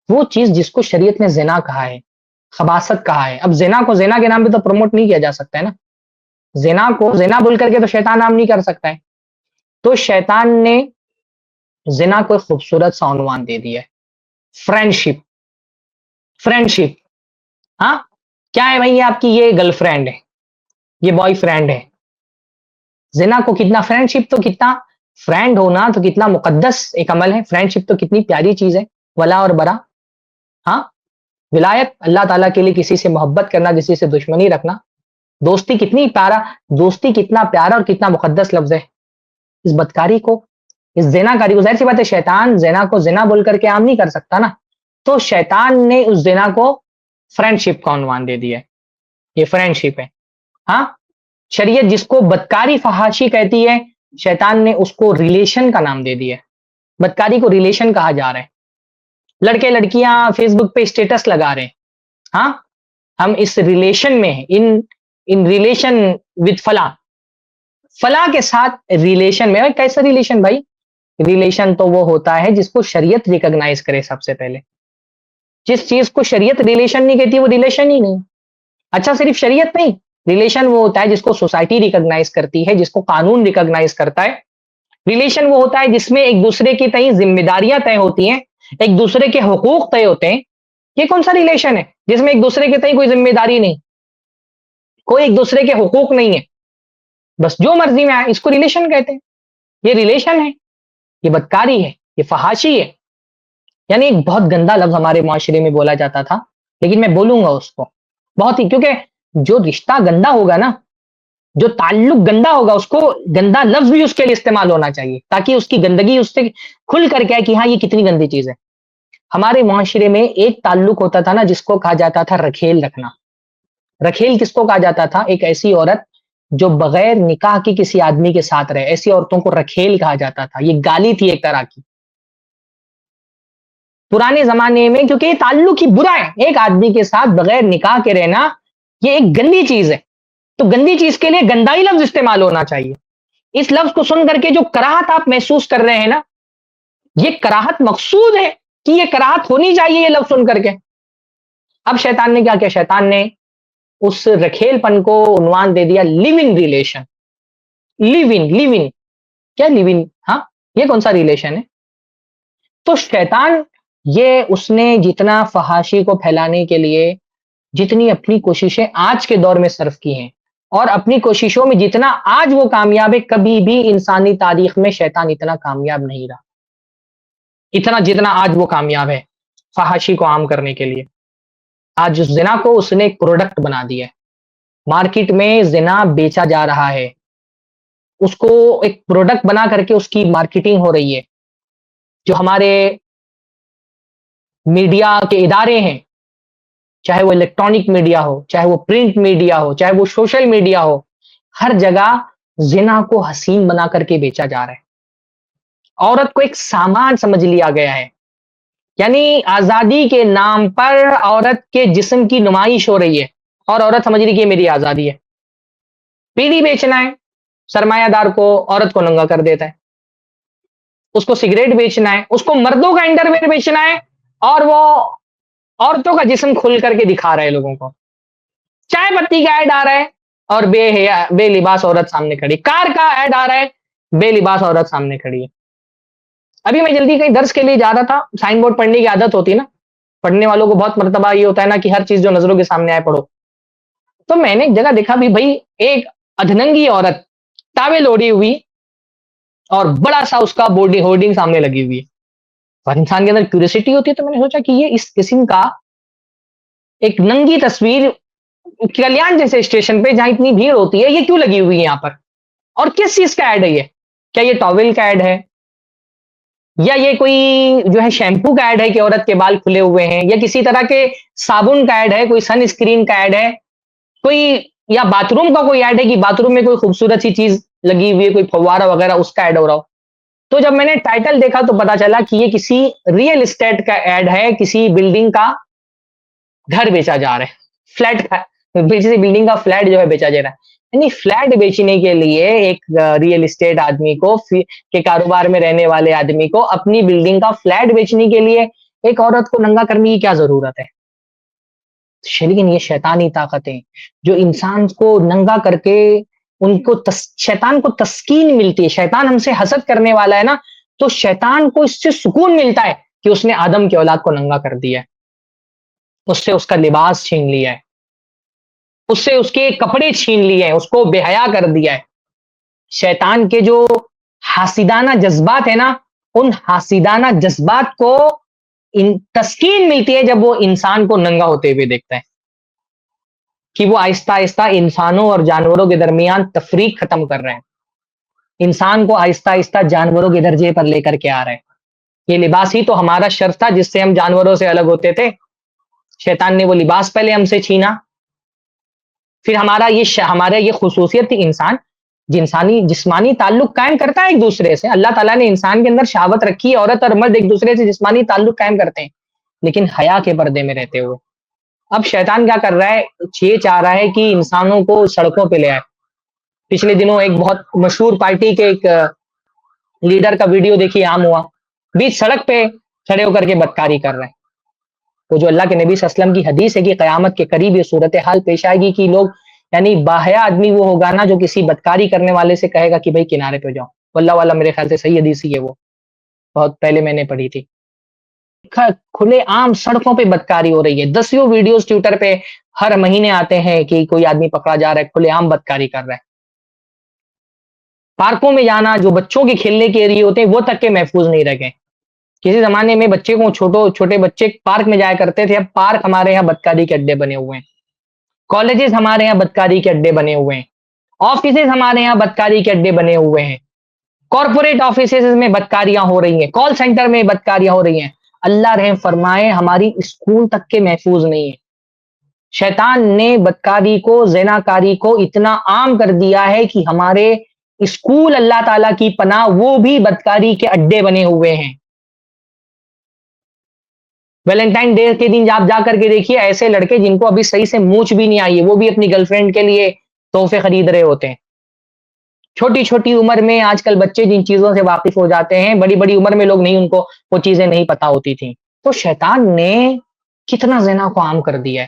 وہ چیز جس کو شریعت نے زنا کہا ہے، خباثت کہا ہے. اب زنا کو زنا کے نام پہ تو پروموٹ نہیں کیا جا سکتا ہے نا. زنا کو زنا بول کر کے تو شیطان نام نہیں کر سکتا ہے. تو شیطان نے زنا کو ایک خوبصورت سا عنوان دے دیا ہے، فرینڈشپ. فرینڈشپ، ہاں کیا ہے بھائی؟ یہ آپ کی یہ گرل فرینڈ ہے، یہ بوائے فرینڈ ہے. زنا کو کتنا، فرینڈشپ تو کتنا، فرینڈ ہونا تو کتنا مقدس ایک عمل ہے. فرینڈشپ تو کتنی پیاری چیز ہے، ولا اور برا. ہاں ولایت اللہ تعالیٰ کے لیے کسی سے محبت کرنا، کسی سے دشمنی رکھنا. دوستی کتنی پیارا، دوستی کتنا پیارا اور کتنا مقدس لفظ ہے. اس بدکاری کو، اس زنا کاری کو، ظاہر سی بات ہے شیطان زنا کو زنا بول کر کے عام نہیں کر سکتا نا. تو شیطان نے اس زنا کو فرینڈشپ کا عنوان دے دیا ہے. یہ فرینڈشپ ہے. ہاں شریعت جس کو بدکاری فحاشی کہتی ہے، شیطان نے اس کو ریلیشن کا نام دے دیا ہے. بدکاری کو ریلیشن کہا جا رہا ہے. لڑکے لڑکیاں فیس بک پہ اسٹیٹس لگا رہے ہیں، ہاں ہم اس ریلیشن میں ہیں، ان ریلیشن وتھ فلاں، فلاں کے ساتھ ریلیشن میں. کیسا ریلیشن بھائی؟ ریلیشن تو وہ ہوتا ہے جس کو شریعت ریکگنائز کرے. سب سے پہلے جس چیز کو شریعت ریلیشن نہیں کہتی وہ ریلیشن ہی نہیں. اچھا صرف شریعت نہیں، ریلیشن وہ ہوتا ہے جس کو سوسائٹی ریکگنائز کرتی ہے، جس کو قانون ریکگنائز کرتا ہے. ریلیشن وہ ہوتا ہے جس میں ایک دوسرے کی تئیں ذمہ داریاں طے ہوتی ہیں، ایک دوسرے کے حقوق طے ہوتے ہیں. یہ کون سا ریلیشن ہے جس میں ایک دوسرے کے تئیں کوئی ذمہ داری نہیں، کوئی ایک دوسرے کے حقوق نہیں ہے، بس جو مرضی میں آئے؟ اس کو ریلیشن کہتے ہیں. یہ ریلیشن ہے، یہ بدکاری ہے، یہ فحاشی ہے. یعنی ایک بہت گندا لفظ ہمارے معاشرے میں بولا جاتا تھا، لیکن میں بولوں گا اس کو بہت ہی، کیونکہ جو رشتہ گندا ہوگا نا، جو تعلق گندا ہوگا، اس کو گندا لفظ بھی اس کے لیے استعمال ہونا چاہیے، تاکہ اس کی گندگی اس سے کھل کر کے کہ ہاں یہ کتنی گندی چیز ہے. ہمارے معاشرے میں ایک تعلق ہوتا تھا نا جس کو کہا جاتا تھا رکھیل رکھنا. رکھیل کس کو کہا جاتا تھا؟ ایک ایسی عورت جو بغیر نکاح کی کسی آدمی کے ساتھ رہے، ایسی عورتوں کو رکھیل کہا جاتا تھا. یہ گالی تھی ایک طرح کی پرانے زمانے میں، کیونکہ یہ تعلق ہی برا ہے. ایک آدمی کے ساتھ بغیر نکاح کے رہنا یہ ایک گندی چیز ہے. تو گندی چیز کے لیے گندا ہی لفظ استعمال ہونا چاہیے. اس لفظ کو سن کر کے جو کراہت آپ محسوس کر رہے ہیں نا، یہ کراہت مقصود ہے کہ یہ کراہت ہونی چاہیے یہ لفظ سن کر کے. اب شیطان نے کیا کیا؟ شیطان نے اس رکھیل پن کو عنوان دے دیا لیو ان ریلیشن. لیو ان کیا؟ لیو ان، ہاں یہ کون سا ریلیشن ہے؟ تو شیطان یہ اس نے جتنا فحاشی کو پھیلانے کے لیے جتنی اپنی کوششیں آج کے دور میں صرف کی ہیں، اور اپنی کوششوں میں جتنا آج وہ کامیاب ہے، کبھی بھی انسانی تاریخ میں شیطان اتنا کامیاب نہیں رہا اتنا جتنا آج وہ کامیاب ہے فحاشی کو عام کرنے کے لیے. آج زنا کو اس نے ایک پروڈکٹ بنا دیا ہے. مارکیٹ میں زنا بیچا جا رہا ہے، اس کو ایک پروڈکٹ بنا کر کے اس کی مارکیٹنگ ہو رہی ہے. جو ہمارے میڈیا کے ادارے ہیں، چاہے وہ الیکٹرانک میڈیا ہو، چاہے وہ پرنٹ میڈیا ہو، چاہے وہ سوشل میڈیا ہو، ہر جگہ زنا کو حسین بنا کر کے بیچا جا رہا ہے. عورت کو ایک سامان سمجھ لیا گیا ہے. یعنی آزادی کے نام پر عورت کے جسم کی نمائش ہو رہی ہے، اور عورت سمجھ رہی کہ یہ میری آزادی ہے. بیڑی بیچنا ہے، سرمایہ دار کو عورت کو ننگا کر دیتا ہے. اس کو سگریٹ بیچنا ہے، اس کو مردوں کا انڈرویئر بیچنا ہے، اور وہ عورتوں کا جسم کھل کر کے دکھا رہے لوگوں کو. چائے پتی کا ایڈ آ رہا ہے اور بے لباس عورت سامنے کھڑی. کار کا ایڈ آ رہا ہے، بے لباس عورت سامنے کھڑی ہے. ابھی میں جلدی کہیں درس کے لیے جا رہا تھا، سائن بورڈ پڑھنے کی عادت ہوتی ہے نا، پڑھنے والوں کو بہت مرتبہ یہ ہوتا ہے نا کہ ہر چیز جو نظروں کے سامنے آئے پڑھو. تو میں نے ایک جگہ دیکھا بھی بھائی ایک ادھننگی عورت ٹاول اوڑھی ہوئی اور بڑا سا اس کا ہورڈنگ سامنے لگی ہوئی ہے. اور انسان کے اندر کیوریسٹی ہوتی ہے، تو میں نے سوچا کہ یہ اس قسم کا ایک ننگی تصویر کلیان جیسے اسٹیشن پہ جہاں اتنی بھیڑ ہوتی ہے، یہ کیوں لگی ہوئی ہے یہاں پر؟ اور کس چیز کا ایڈ ہے یہ؟ کیا یہ ٹاول کا ایڈ ہے، یا یہ کوئی جو ہے شیمپو کا ایڈ ہے کہ عورت کے بال کھلے ہوئے ہیں، یا کسی طرح کے صابن کا ایڈ ہے، کوئی سن اسکرین کا ایڈ ہے، کوئی یا باتھ روم کا کوئی ایڈ ہے کہ باتھ روم میں کوئی خوبصورت سی چیز لگی ہوئی ہے، کوئی فوارہ وغیرہ اس کا ایڈ ہو رہا ہو. تو جب میں نے ٹائٹل دیکھا تو پتا چلا کہ یہ کسی ریئل اسٹیٹ کا ایڈ ہے، کسی بلڈنگ کا گھر بیچا جا رہا ہے، فلیٹ کا، کسی بلڈنگ کا فلیٹ جو ہے بیچا جا رہا ہے. یعنی فلیٹ بیچنے کے لیے ایک ریئل اسٹیٹ آدمی کو کے کاروبار میں رہنے والے آدمی کو اپنی بلڈنگ کا فلیٹ بیچنے کے لیے ایک عورت کو ننگا کرنے کی کیا ضرورت ہے؟ لیکن یہ شیطانی طاقتیں جو انسان کو ننگا کر کے ان کو شیطان کو تسکین ملتی ہے. شیطان ہم سے حسد کرنے والا ہے نا، تو شیطان کو اس سے سکون ملتا ہے کہ اس نے آدم کی اولاد کو ننگا کر دیا ہے، اس سے اس کا لباس چھین لیا ہے، اس سے اس کے کپڑے چھین لیے ہیں، اس کو بے حیا کر دیا ہے. شیطان کے جو حاسدانہ جذبات ہیں نا، ان حاسدانہ جذبات کو تسکین ملتی ہے جب وہ انسان کو ننگا ہوتے ہوئے دیکھتا ہے، کہ وہ آہستہ آہستہ انسانوں اور جانوروں کے درمیان تفریق ختم کر رہے ہیں، انسان کو آہستہ آہستہ جانوروں کے درجے پر لے کر کے آ رہے ہیں. یہ لباس ہی تو ہمارا شرف تھا جس سے ہم جانوروں سے الگ ہوتے تھے. شیطان نے وہ لباس پہلے ہم سے چھینا، پھر ہمارا یہ خصوصیت تھی انسان جسمانی تعلق قائم کرتا ہے ایک دوسرے سے. اللہ تعالیٰ نے انسان کے اندر شہوت رکھی ہے، عورت اور مرد ایک دوسرے سے جسمانی تعلق قائم کرتے ہیں، لیکن حیا کے پردے میں رہتے ہوئے. اب شیطان کیا کر رہا ہے؟ یہ چاہ رہا ہے کہ انسانوں کو سڑکوں پہ لے آئے. پچھلے دنوں ایک بہت مشہور پارٹی کے ایک لیڈر کا ویڈیو دیکھی عام ہوا، بیچ سڑک پہ کھڑے ہو کر کے بدکاری کر رہے ہیں. تو جو اللہ کے نبی صلی اللہ علیہ وسلم کی حدیث ہے کہ قیامت کے قریب یہ صورتحال پیش آئے گی کہ لوگ یعنی باحیا آدمی وہ ہوگا نا جو کسی بدکاری کرنے والے سے کہے گا کہ بھائی کنارے پہ جاؤ. واللہ والا میرے خیال سے صحیح حدیث ہی ہے، وہ بہت پہلے میں نے پڑھی تھی. کھلے عام سڑکوں پہ بدکاری ہو رہی ہے. دسیوں ویڈیوز ٹویٹر پہ ہر مہینے آتے ہیں کہ کوئی آدمی پکڑا جا رہا ہے کھلے عام بدکاری کر رہا ہے. پارکوں میں جانا، جو بچوں کے کھیلنے کے ایریے ہوتے ہیں وہ تک کے محفوظ نہیں رہ گئے. کسی زمانے میں بچے کو چھوٹے بچے پارک میں جایا کرتے تھے، اب پارک ہمارے یہاں بدکاری کے اڈے بنے ہوئے ہیں. کالجز ہمارے یہاں بدکاری کے اڈے بنے ہوئے ہیں. آفیسز ہمارے یہاں بدکاری کے اڈے بنے ہوئے ہیں. کارپوریٹ آفیسز میں بدکاریاں ہو رہی ہیں، کال سینٹر میں بدکاریاں ہو رہی ہیں. اللہ رحم فرمائے ہماری اسکول تک کے محفوظ نہیں ہے. شیطان نے بدکاری کو، زناکاری کو اتنا عام کر دیا ہے کہ ہمارے اسکول اللہ تعالیٰ کی پناہ وہ بھی بدکاری کے اڈے بنے ہوئے ہیں. ویلنٹائن ڈے کے دن آپ جا کر کے دیکھیے ایسے لڑکے جن کو ابھی صحیح سے مونچھ بھی نہیں آئی ہے، وہ بھی اپنی گرل فرینڈ کے لیے تحفے خرید رہے ہوتے ہیں. چھوٹی چھوٹی عمر میں آج کل بچے جن چیزوں سے واقف ہو جاتے ہیں، بڑی بڑی عمر میں لوگ نہیں، ان کو وہ چیزیں نہیں پتا ہوتی تھیں. تو شیطان نے کتنا زنا کو عام کر دیا ہے.